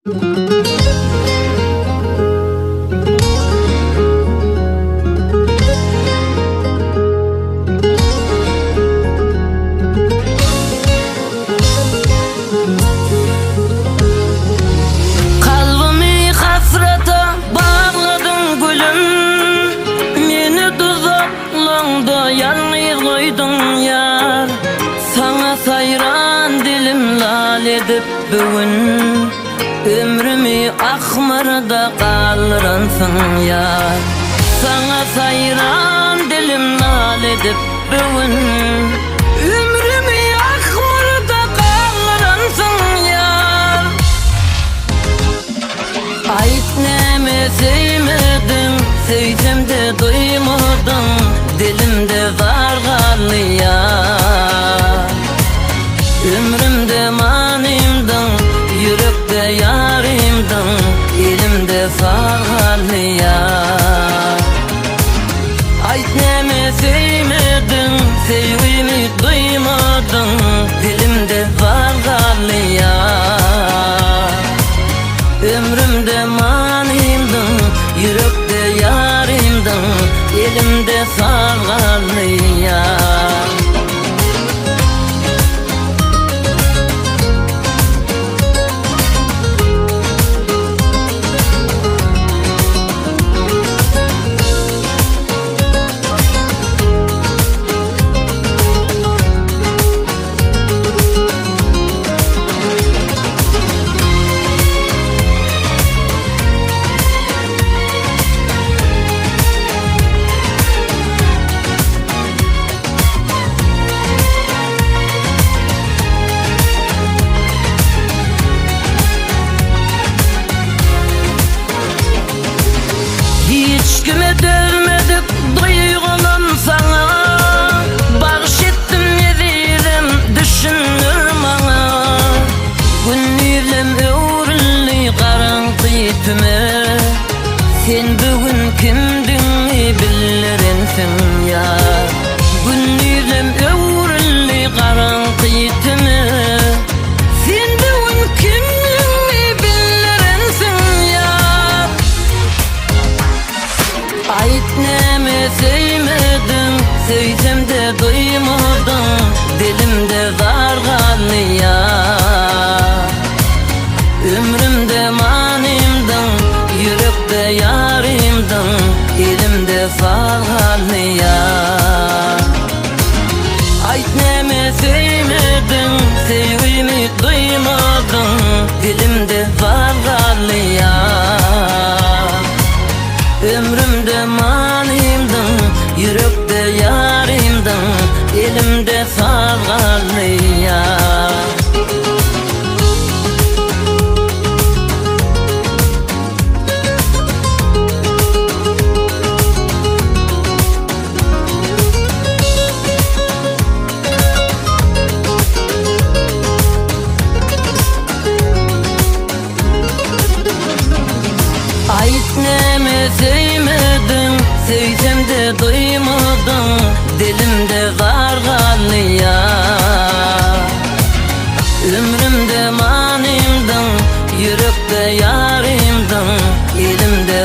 Kalbimi hasrete bağladın gülüm, meni tuzaklarda yalnız koydun yar. Sana sayran dilim lal edip bugün, ömrümü akmarda kaldıransın yar. Sana sayran dilim lal edip bugün, ömrümü akmarda kaldıransın yar. Ait neme sevmedin, sevsem de duymadın, dilimde var galdyar. Ömrümde manimdin, yürekte yarimdin, elimde galdyar. Ait neme sevmedin, sevgimi duymadın, dilimde var galdyar. Ömrümde manimdin, yürekte yarimdin, elimde galdyar. Hiç kime dövmedik duygulan sana, bağışettim yedim düşünür bana. Gönlüm öğrenli karanlık tüme, sen bugün kimdin bilirsin ya. Gönlüm öğrenli karanlık tüme, sen bugün kimdin bilirsin ya. Ait neme sevmedin, sevsem de duymadın, dilimde var galdyar. Ömrümde manimdin, yürekte yarimdin, elimde galdyar. Ait neme sevmedin, sevgimi duymadın, dilimde var galdyar. Ömrümde manimdin, yürekte yarimdin, elimde galdyar. Ait neme sevmedin, sevsem de duymadın, dilimde var galdyar. Ömrümde manimdin, yürekte yarimdin, elimde